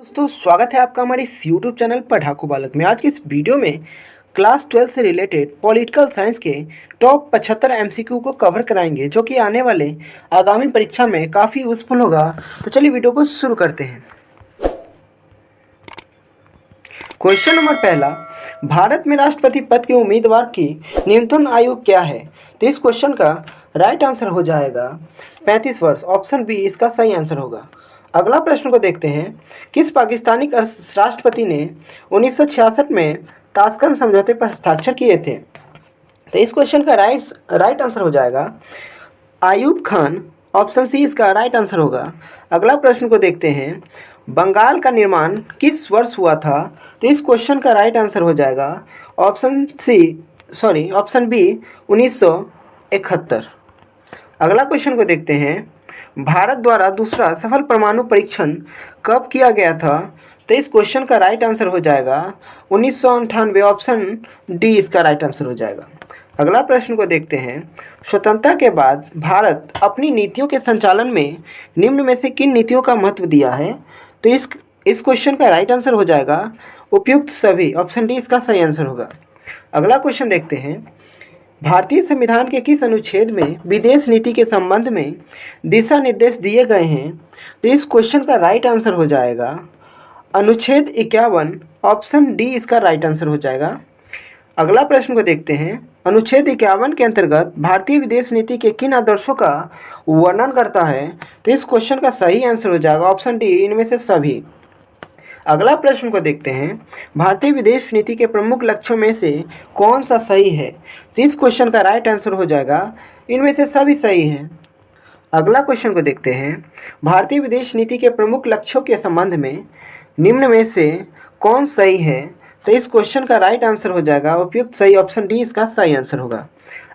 दोस्तों स्वागत है आपका हमारे इस YouTube चैनल पढ़ाकू बालक में। आज की इस वीडियो में क्लास 12 से रिलेटेड पॉलिटिकल साइंस के टॉप 75 MCQ को कवर कराएंगे, जो कि आने वाले आगामी परीक्षा में काफ़ी यूजफुल होगा। तो चलिए वीडियो को शुरू करते हैं। क्वेश्चन नंबर पहला, भारत में राष्ट्रपति पद के उम्मीदवार की न्यूनतम आयु क्या है? तो इस क्वेश्चन का राइट आंसर हो जाएगा 35 वर्ष। ऑप्शन बी इसका सही आंसर होगा। अगला प्रश्न को देखते हैं। किस पाकिस्तानी राष्ट्रपति ने 1966 में ताशकंद समझौते पर हस्ताक्षर किए थे? तो इस क्वेश्चन का राइट आंसर हो जाएगा आयूब खान। ऑप्शन सी इसका राइट आंसर होगा। अगला प्रश्न को देखते हैं। बंगाल का निर्माण किस वर्ष हुआ था? तो इस क्वेश्चन का राइट आंसर हो जाएगा ऑप्शन बी 1971। अगला क्वेश्चन को देखते हैं। भारत द्वारा दूसरा सफल परमाणु परीक्षण कब किया गया था? तो इस क्वेश्चन का राइट आंसर हो जाएगा 1998। ऑप्शन डी इसका राइट आंसर हो जाएगा। अगला प्रश्न को देखते हैं। स्वतंत्रता के बाद भारत अपनी नीतियों के संचालन में निम्न में से किन नीतियों का महत्व दिया है? तो इस क्वेश्चन का राइट आंसर हो जाएगा उपयुक्त सभी। ऑप्शन डी इसका सही आंसर होगा। अगला क्वेश्चन देखते हैं। भारतीय संविधान के किस अनुच्छेद में विदेश नीति के संबंध में दिशा निर्देश दिए गए हैं? तो इस क्वेश्चन का राइट आंसर हो जाएगा अनुच्छेद 51। ऑप्शन डी इसका राइट आंसर हो जाएगा। अगला प्रश्न को देखते हैं। अनुच्छेद 51 के अंतर्गत भारतीय विदेश नीति के किन आदर्शों का वर्णन करता है? तो इस क्वेश्चन का सही आंसर हो जाएगा ऑप्शन डी इनमें से सभी। अगला प्रश्न को देखते हैं। भारतीय विदेश नीति के प्रमुख लक्ष्यों में से कौन सा सही है? तो इस क्वेश्चन का राइट आंसर हो जाएगा इनमें से सभी सही हैं। अगला क्वेश्चन को देखते हैं। भारतीय विदेश नीति के प्रमुख लक्ष्यों के संबंध में निम्न में से कौन सही है? तो इस क्वेश्चन का राइट आंसर हो जाएगा उपयुक्त सही। ऑप्शन डी इसका सही आंसर होगा।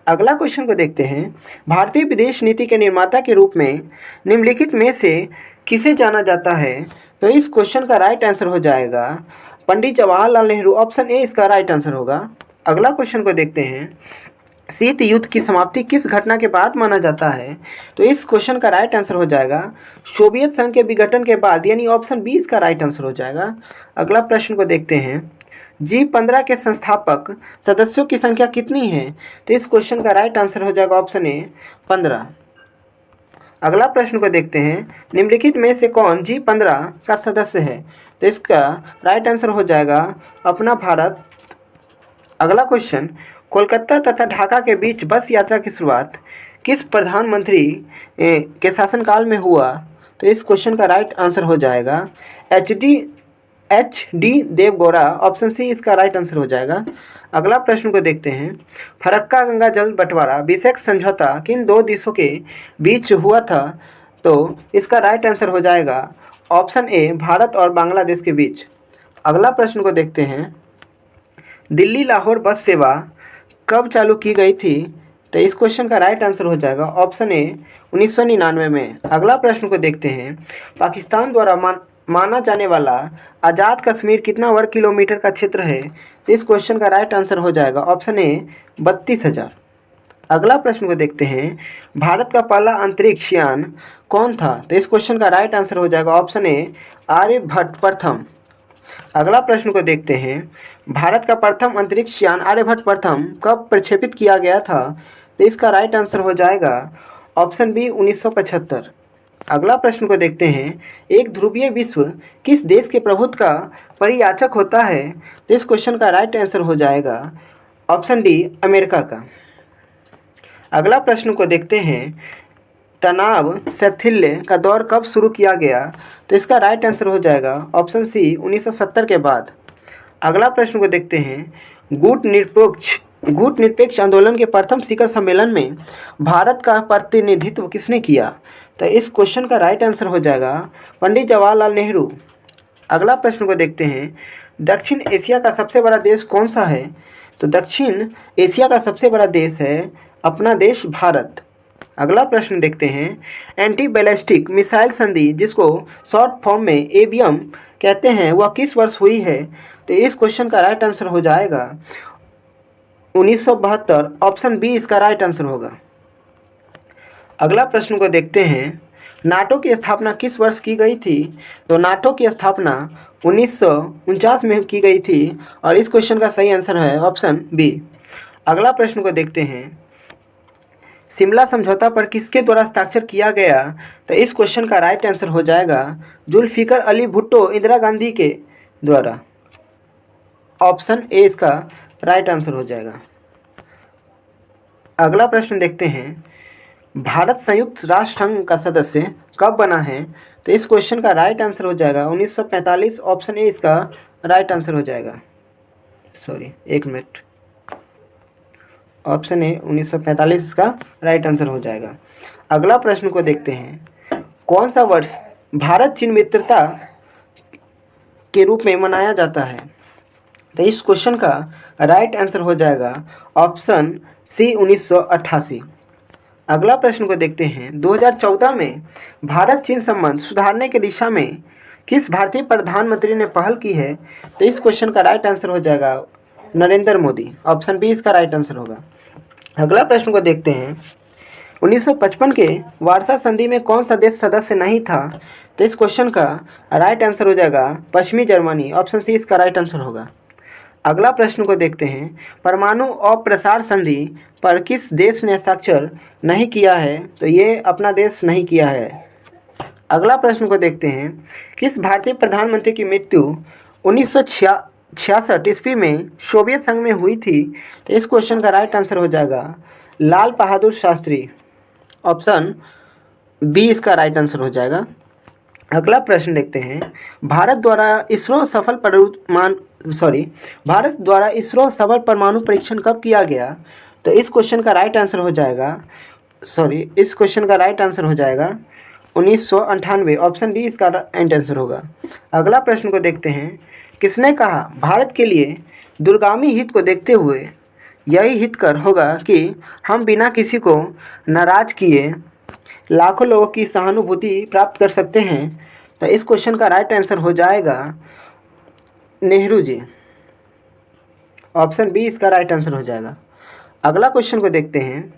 अगला क्वेश्चन को देखते हैं। भारतीय विदेश नीति के निर्माता के रूप में निम्नलिखित में से किसे जाना जाता है? तो इस क्वेश्चन का राइट आंसर हो जाएगा पंडित जवाहरलाल नेहरू। ऑप्शन ए इसका राइट आंसर होगा। अगला क्वेश्चन को देखते हैं। शीत युद्ध की समाप्ति किस घटना के बाद माना जाता है? तो इस क्वेश्चन का राइट आंसर हो जाएगा सोवियत संघ के विघटन के बाद, यानी ऑप्शन बी इसका राइट आंसर हो जाएगा। अगला प्रश्न को देखते हैं। G15 के संस्थापक सदस्यों की संख्या कितनी है? तो इस क्वेश्चन का राइट आंसर हो जाएगा ऑप्शन ए 15। अगला प्रश्न को देखते हैं। निम्नलिखित में से कौन G15 का सदस्य है? तो इसका राइट आंसर हो जाएगा अपना भारत। अगला क्वेश्चन। कोलकाता तथा ढाका के बीच बस यात्रा की शुरुआत किस प्रधानमंत्री के शासनकाल में हुआ? तो इस क्वेश्चन का राइट आंसर हो जाएगा H D Deve Gowda. Option c इसका राइट आंसर हो जाएगा। अगला प्रश्न को देखते हैं। फरक्का गंगा जल बंटवारा बिसेक समझौता किन दो देशों के बीच हुआ था? तो इसका राइट आंसर हो जाएगा ऑप्शन ए भारत और बांग्लादेश के बीच। अगला प्रश्न को देखते हैं। दिल्ली लाहौर बस सेवा कब चालू की गई थी? तो इस क्वेश्चन का राइट आंसर हो जाएगा ऑप्शन ए 1999 में। अगला प्रश्न को देखते हैं। पाकिस्तान द्वारा माना जाने वाला आज़ाद कश्मीर कितना वर्ग किलोमीटर का क्षेत्र है? तो इस क्वेश्चन का राइट आंसर हो जाएगा ऑप्शन ए 32,000। अगला प्रश्न को देखते हैं। भारत का पहला अंतरिक्ष यान कौन था? तो इस क्वेश्चन का राइट आंसर हो जाएगा ऑप्शन ए आर्यभट्ट प्रथम। अगला प्रश्न को देखते हैं। भारत का प्रथम अंतरिक्ष यान आर्यभट्ट प्रथम कब प्रक्षेपित किया गया था? तो इसका राइट आंसर हो जाएगा ऑप्शन बी 1975। अगला प्रश्न को देखते हैं। एक ध्रुवीय विश्व किस देश के प्रभुत्व का परियाचक होता है? तो इस क्वेश्चन का राइट आंसर हो जाएगा ऑप्शन डी अमेरिका का। अगला प्रश्न को देखते हैं। तनाव शैथिल्य का दौर कब शुरू किया गया? तो इसका राइट आंसर हो जाएगा ऑप्शन सी 1970 के बाद। अगला प्रश्न को देखते हैं। गुट निरपेक्ष आंदोलन के प्रथम शिखर सम्मेलन में भारत का प्रतिनिधित्व किसने किया? तो इस क्वेश्चन का राइट आंसर हो जाएगा पंडित जवाहरलाल नेहरू। अगला प्रश्न को देखते हैं। दक्षिण एशिया का सबसे बड़ा देश कौन सा है? तो दक्षिण एशिया का सबसे बड़ा देश है अपना देश भारत। अगला प्रश्न देखते हैं। एंटी बैलिस्टिक मिसाइल संधि, जिसको शॉर्ट फॉर्म में एबीएम कहते हैं, वह किस वर्ष हुई है? तो इस क्वेश्चन का राइट आंसर हो जाएगा 1972। ऑप्शन बी इसका राइट आंसर होगा। अगला प्रश्न को देखते हैं। नाटो की स्थापना किस वर्ष की गई थी? तो नाटो की स्थापना 1949 में की गई थी और इस क्वेश्चन का सही आंसर है ऑप्शन बी। अगला प्रश्न को देखते हैं, शिमला समझौता पर किसके द्वारा हस्ताक्षर किया गया? तो इस क्वेश्चन का राइट आंसर हो जाएगा जुल्फिकर अली भुट्टो इंदिरा गांधी के द्वारा। ऑप्शन ए इसका राइट आंसर हो जाएगा। अगला प्रश्न देखते हैं, भारत संयुक्त राष्ट्र संघ का सदस्य कब बना है? तो इस क्वेश्चन का राइट आंसर हो जाएगा 1945। ऑप्शन ए इसका राइट आंसर हो जाएगा। सॉरी, एक मिनट, ऑप्शन ए 1945 इसका राइट आंसर हो जाएगा। अगला प्रश्न को देखते हैं, कौन सा वर्ष भारत चीन मित्रता के रूप में मनाया जाता है? तो इस क्वेश्चन का राइट आंसर हो जाएगा ऑप्शन सी 1988। अगला प्रश्न को देखते हैं, 2014 में भारत चीन संबंध सुधारने की दिशा में किस भारतीय प्रधानमंत्री ने पहल की है? तो इस क्वेश्चन का राइट आंसर हो जाएगा नरेंद्र मोदी। ऑप्शन बी इसका राइट आंसर होगा। अगला प्रश्न को देखते हैं, 1955 के वार्सा संधि में कौन सा देश सदस्य नहीं था? तो इस क्वेश्चन का राइट आंसर हो जाएगा पश्चिमी जर्मनी। ऑप्शन सी इसका राइट आंसर होगा। अगला प्रश्न को देखते हैं, परमाणु अप्रसार संधि पर किस देश ने हस्ताक्षर नहीं किया है? तो ये अपना देश नहीं किया है। अगला प्रश्न को देखते हैं, किस भारतीय प्रधानमंत्री की मृत्यु 1966 ईस्वी में सोवियत संघ में हुई थी? तो इस क्वेश्चन का राइट आंसर हो जाएगा लाल बहादुर शास्त्री। ऑप्शन बी इसका राइट आंसर हो जाएगा। अगला प्रश्न देखते हैं, भारत द्वारा इसरो सफल परमाणु परीक्षण कब किया गया? तो इस क्वेश्चन का राइट आंसर हो जाएगा 1998। ऑप्शन डी इसका राइट आंसर होगा। अगला प्रश्न को देखते हैं, किसने कहा भारत के लिए दूरगामी हित को देखते हुए यही हितकर होगा कि हम बिना किसी को नाराज किए लाखों लोगों की सहानुभूति प्राप्त कर सकते हैं? तो इस क्वेश्चन का राइट आंसर हो जाएगा नेहरू जी। ऑप्शन बी इसका राइट आंसर हो जाएगा। अगला क्वेश्चन को देखते हैं,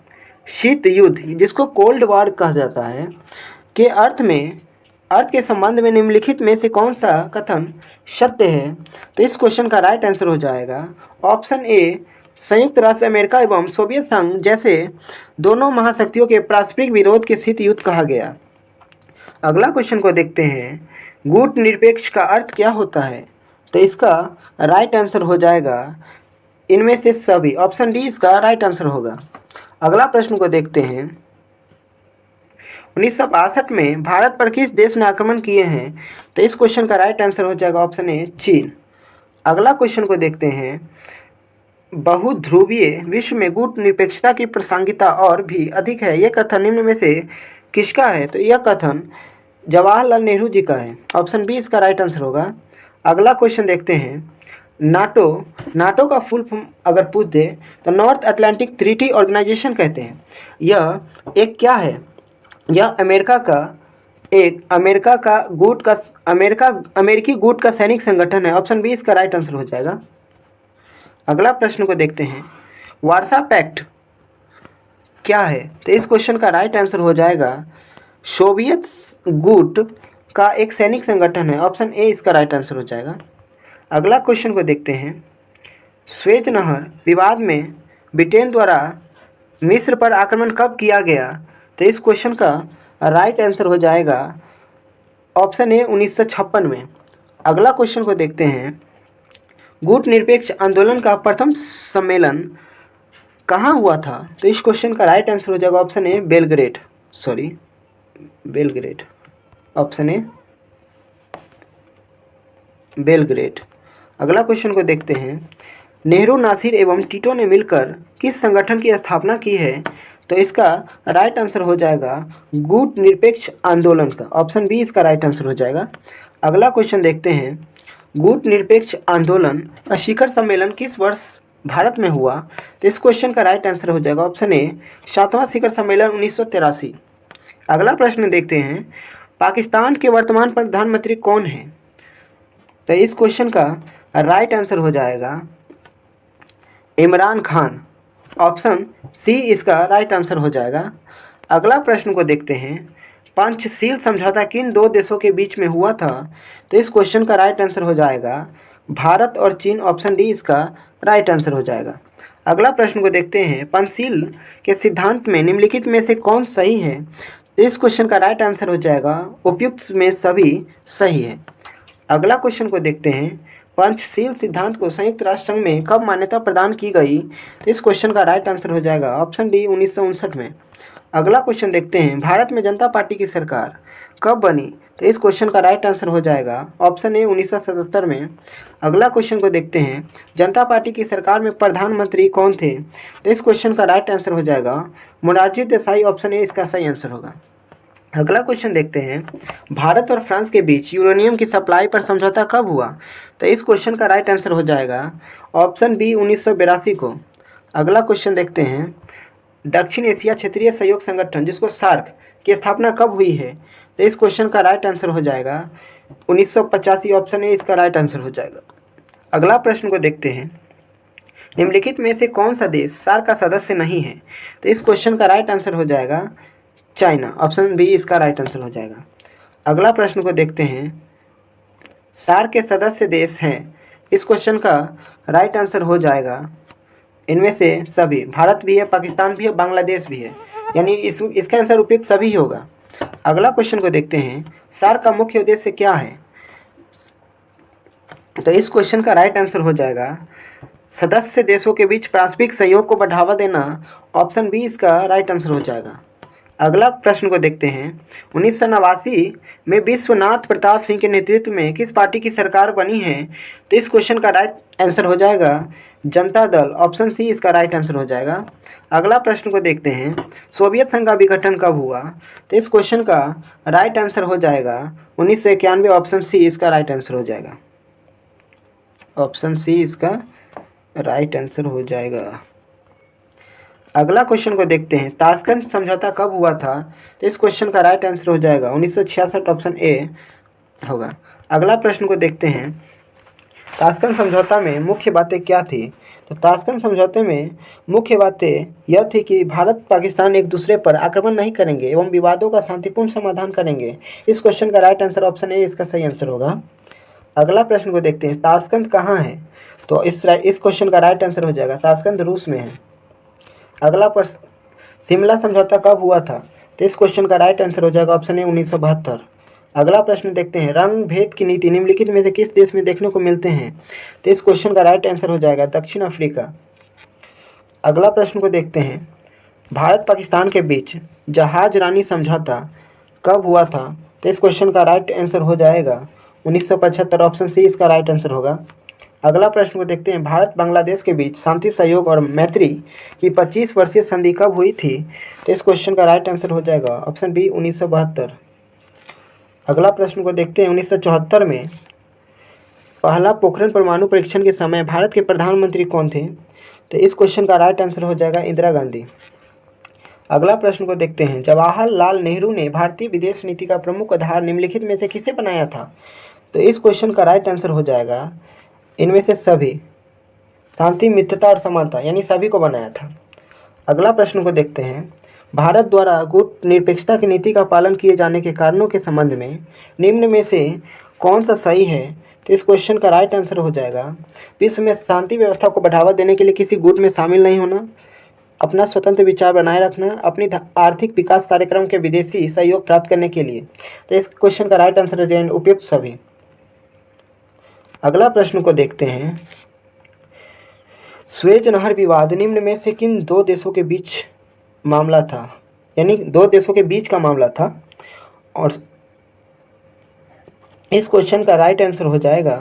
शीत युद्ध जिसको कोल्ड वॉर कहा जाता है के अर्थ के संबंध में निम्नलिखित में से कौन सा कथन सत्य है? तो इस क्वेश्चन का राइट आंसर हो जाएगा ऑप्शन ए, संयुक्त राष्ट्र अमेरिका एवं सोवियत संघ जैसे दोनों महाशक्तियों के पारस्परिक विरोध के शीत युद्ध कहा गया। अगला क्वेश्चन को देखते हैं, गुट निरपेक्ष का अर्थ क्या होता है? तो इसका राइट आंसर हो जाएगा इनमें से सभी। ऑप्शन डी इसका राइट आंसर होगा। अगला प्रश्न को देखते हैं, 1962 में भारत पर किस देश ने आक्रमण किए हैं? तो इस क्वेश्चन का राइट आंसर हो जाएगा ऑप्शन ए, चीन। अगला क्वेश्चन को देखते हैं, बहुध्रुवीय विश्व में गुट निरपेक्षता की प्रासंगिकता और भी अधिक है, यह कथन निम्न में से किसका है? तो यह कथन जवाहरलाल नेहरू जी का है। ऑप्शन बी इसका राइट आंसर होगा। अगला क्वेश्चन देखते हैं, नाटो का फुल फॉर्म अगर पूछ दे तो नॉर्थ अटलांटिक ट्रीटी ऑर्गेनाइजेशन कहते हैं। यह एक क्या है? यह अमेरिकी गुट का सैनिक संगठन है। ऑप्शन बी इसका राइट आंसर हो जाएगा। अगला प्रश्न को देखते हैं, वार्सा पैक्ट क्या है? तो इस क्वेश्चन का राइट आंसर हो जाएगा सोवियत गुट का एक सैनिक संगठन है। ऑप्शन ए इसका राइट आंसर हो जाएगा। अगला क्वेश्चन को देखते हैं, स्वेज नहर विवाद में ब्रिटेन द्वारा मिस्र पर आक्रमण कब किया गया? तो इस क्वेश्चन का राइट आंसर हो जाएगा ऑप्शन ए 1956 में। अगला क्वेश्चन को देखते हैं, गुट निरपेक्ष आंदोलन का प्रथम सम्मेलन कहाँ हुआ था? तो इस क्वेश्चन का राइट आंसर हो जाएगा option A, Belgrade. Option A, Belgrade. अगला क्वेश्चन को देखते हैं, नेहरू, नासिर एवं टीटो ने मिलकर किस संगठन की स्थापना की है? तो इसका राइट आंसर हो जाएगा गुट निरपेक्ष आंदोलन का। ऑप्शन बी इसका राइट आंसर हो जाएगा। अगला क्वेश्चन देखते हैं, गुट निरपेक्ष आंदोलन का शिखर सम्मेलन किस वर्ष भारत में हुआ? तो इस क्वेश्चन का राइट आंसर हो जाएगा ऑप्शन ए, 7वां शिखर सम्मेलन 1983। अगला प्रश्न देखते हैं, पाकिस्तान के वर्तमान प्रधानमंत्री कौन है? तो इस क्वेश्चन का राइट आंसर हो जाएगा इमरान खान। ऑप्शन सी इसका राइट आंसर हो जाएगा। अगला प्रश्न को देखते हैं, पंचशील समझौता किन दो देशों के बीच में हुआ था? तो इस क्वेश्चन का राइट आंसर हो जाएगा भारत और चीन। ऑप्शन डी इसका राइट आंसर हो जाएगा। अगला प्रश्न को देखते हैं, पंचशील के सिद्धांत में निम्नलिखित में से कौन सही है? तो इस क्वेश्चन का राइट आंसर हो जाएगा उपयुक्त में सभी सही है। अगला क्वेश्चन को देखते हैं, पंचशील सिद्धांत को संयुक्त राष्ट्र संघ में कब मान्यता प्रदान की गई? तो इस क्वेश्चन का राइट आंसर हो जाएगा ऑप्शन डी 1959 में। अगला क्वेश्चन देखते हैं, भारत में जनता पार्टी की सरकार कब बनी? तो इस क्वेश्चन का राइट आंसर हो जाएगा ऑप्शन ए 1977 में। अगला क्वेश्चन को देखते हैं, जनता पार्टी की सरकार में प्रधानमंत्री कौन थे? तो इस क्वेश्चन का राइट आंसर हो जाएगा मोरारजी देसाई। ऑप्शन ए इसका सही आंसर होगा। अगला क्वेश्चन देखते हैं, भारत और फ्रांस के बीच यूरेनियम की सप्लाई पर समझौता कब हुआ? तो इस क्वेश्चन का राइट आंसर हो जाएगा ऑप्शन बी 1982 को। अगला क्वेश्चन देखते हैं, दक्षिण एशिया क्षेत्रीय सहयोग संगठन जिसको सार्क की स्थापना कब हुई है? तो इस क्वेश्चन का राइट आंसर हो जाएगा 1985। ऑप्शन ए इसका राइट आंसर हो जाएगा। अगला प्रश्न को देखते हैं, निम्नलिखित में से कौन सा देश सार्क का सदस्य नहीं है? तो इस क्वेश्चन का राइट आंसर हो जाएगा चाइना। ऑप्शन बी इसका राइट आंसर हो जाएगा। अगला प्रश्न को देखते हैं, सार्क के सदस्य देश हैं, इस क्वेश्चन का राइट आंसर हो जाएगा इनमें से सभी। भारत भी है, पाकिस्तान भी है, बांग्लादेश भी है, यानी इसका आंसर उपयुक्त सभी होगा। अगला क्वेश्चन को देखते हैं, सार्क का मुख्य उद्देश्य क्या है? तो इस क्वेश्चन का राइट आंसर हो जाएगा सदस्य देशों के बीच पारस्परिक सहयोग को बढ़ावा देना। ऑप्शन बी इसका राइट आंसर हो जाएगा। अगला प्रश्न को देखते हैं, 1989 में विश्वनाथ प्रताप सिंह के नेतृत्व में किस पार्टी की सरकार बनी है? तो इस क्वेश्चन का राइट आंसर हो जाएगा जनता दल। ऑप्शन सी इसका राइट आंसर हो जाएगा। अगला प्रश्न को देखते हैं, सोवियत संघ का विघटन कब हुआ? तो इस क्वेश्चन का राइट आंसर हो जाएगा 1991। ऑप्शन सी इसका राइट आंसर हो जाएगा। ऑप्शन सी इसका राइट आंसर हो जाएगा। अगला क्वेश्चन को देखते हैं, ताशकंद समझौता कब हुआ था? तो इस क्वेश्चन का राइट आंसर हो जाएगा 1966। ऑप्शन ए होगा। अगला प्रश्न को देखते हैं, ताशकंद समझौता में मुख्य बातें क्या थी? तो ताशकंद समझौते में मुख्य बातें यह थी कि भारत पाकिस्तान एक दूसरे पर आक्रमण नहीं करेंगे एवं विवादों का शांतिपूर्ण समाधान करेंगे। इस क्वेश्चन का राइट आंसर ऑप्शन ए इसका सही आंसर होगा। अगला प्रश्न को देखते हैं, ताशकंद कहाँ है? तो इस क्वेश्चन का राइट आंसर हो जाएगा ताशकंद रूस में है। अगला प्रश्न, शिमला समझौता कब हुआ था? तो इस क्वेश्चन का राइट आंसर हो जाएगा ऑप्शन ए 1972। अगला प्रश्न देखते हैं, रंग भेद की नीति निम्नलिखित में से किस देश में देखने को मिलते हैं? तो इस क्वेश्चन का राइट आंसर हो जाएगा दक्षिण अफ्रीका। अगला प्रश्न को देखते हैं, भारत पाकिस्तान के बीच जहाज रानी समझौता कब हुआ था? तो इस क्वेश्चन का राइट आंसर हो जाएगा 1975। ऑप्शन सी इसका राइट आंसर होगा। अगला प्रश्न को देखते हैं, भारत बांग्लादेश के बीच शांति सहयोग और मैत्री की 25 वर्षीय संधि कब हुई थी? तो इस क्वेश्चन का राइट आंसर हो जाएगा ऑप्शन बी 1972। अगला प्रश्न को देखते हैं, 1974 में पहला पोखरण परमाणु परीक्षण के समय भारत के प्रधानमंत्री कौन थे? तो इस क्वेश्चन का राइट आंसर हो जाएगा इंदिरा गांधी। अगला प्रश्न को देखते हैं, जवाहरलाल नेहरू ने भारतीय विदेश नीति का प्रमुख आधार निम्नलिखित में से किसे बनाया था? तो इस क्वेश्चन का राइट आंसर हो जाएगा इनमें से सभी, शांति, मित्रता और समानता, यानी सभी को बनाया था। अगला प्रश्न को देखते हैं, भारत द्वारा गुट निरपेक्षता की नीति का पालन किए जाने के कारणों के संबंध में निम्न में से कौन सा सही है? तो इस क्वेश्चन का राइट आंसर हो जाएगा विश्व में शांति व्यवस्था को बढ़ावा देने के लिए किसी गुट में शामिल नहीं होना, अपना स्वतंत्र विचार बनाए रखना, अपनी आर्थिक विकास कार्यक्रम के विदेशी सहयोग प्राप्त करने के लिए। तो इस क्वेश्चन का राइट आंसर हो जाएगा उपयुक्त सभी। अगला प्रश्न को देखते हैं, स्वेज नहर विवाद निम्न में से किन दो देशों के बीच मामला था? यानी दो देशों के बीच का मामला था और इस क्वेश्चन का राइट आंसर हो जाएगा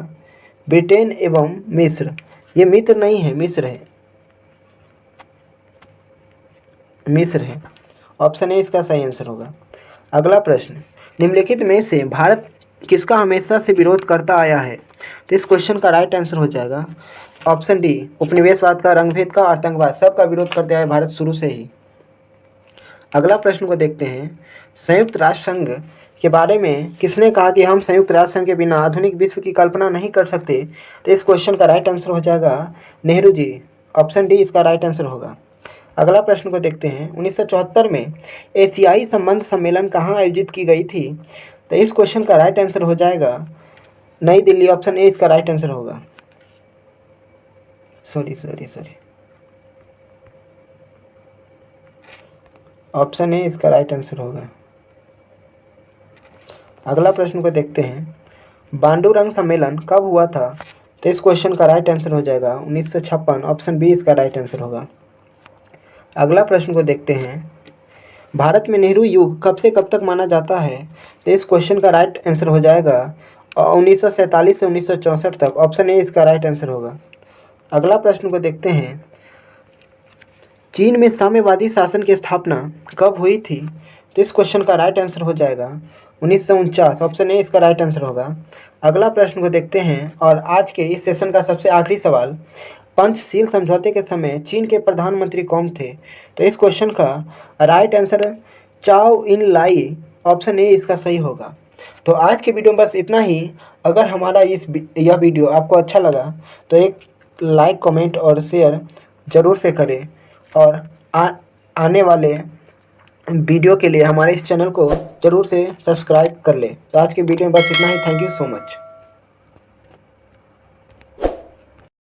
ब्रिटेन एवं मिस्र। ये मित्र नहीं है, मिस्र है, मिस्र है। ऑप्शन ए इसका सही आंसर होगा। अगला प्रश्न, निम्नलिखित में से भारत किसका हमेशा से विरोध करता आया है? तो इस क्वेश्चन का राइट आंसर हो जाएगा ऑप्शन डी, उपनिवेशवाद का, रंगभेद का, आतंकवाद, सबका विरोध करते आए भारत शुरू से ही। अगला प्रश्न को देखते हैं, संयुक्त राष्ट्र संघ के बारे में किसने कहा कि हम संयुक्त राष्ट्र संघ के बिना आधुनिक विश्व की कल्पना नहीं कर सकते? तो इस क्वेश्चन का राइट आंसर हो जाएगा नेहरू जी। ऑप्शन डी इसका राइट आंसर होगा। अगला प्रश्न को देखते हैं, 1974 में एशियाई संबंध सम्मेलन कहाँ आयोजित की गई थी? तो इस क्वेश्चन का राइट आंसर हो जाएगा नई दिल्ली। ऑप्शन ए इसका राइट आंसर होगा। सॉरी, ऑप्शन ए इसका राइट आंसर होगा। अगला प्रश्न को देखते हैं, बांडुरंग सम्मेलन कब हुआ था? तो इस क्वेश्चन का राइट आंसर हो जाएगा 1956। ऑप्शन बी इसका राइट आंसर होगा। अगला प्रश्न को देखते हैं, भारत में नेहरू युग कब से कब तक माना जाता है? तो इस क्वेश्चन का राइट आंसर हो जाएगा 1947 से 1964 तक। ऑप्शन ए इसका राइट आंसर होगा। अगला प्रश्न को देखते हैं, चीन में साम्यवादी शासन की स्थापना कब हुई थी? तो इस क्वेश्चन का राइट आंसर हो जाएगा 1949। ऑप्शन ए इसका राइट आंसर होगा। अगला प्रश्न को देखते हैं और आज के इस सेशन का सबसे आखिरी सवाल, पंचशील समझौते के समय चीन के प्रधानमंत्री कौन थे? तो इस क्वेश्चन का राइट आंसर चाओ इन लाई। ऑप्शन ए इसका सही होगा। तो आज के वीडियो में बस इतना ही। अगर हमारा यह वीडियो आपको अच्छा लगा तो एक लाइक, कमेंट और शेयर ज़रूर से करें और आने वाले वीडियो के लिए हमारे इस चैनल को ज़रूर से सब्सक्राइब कर लें। तो आज के वीडियो में बस इतना ही। Thank you so much.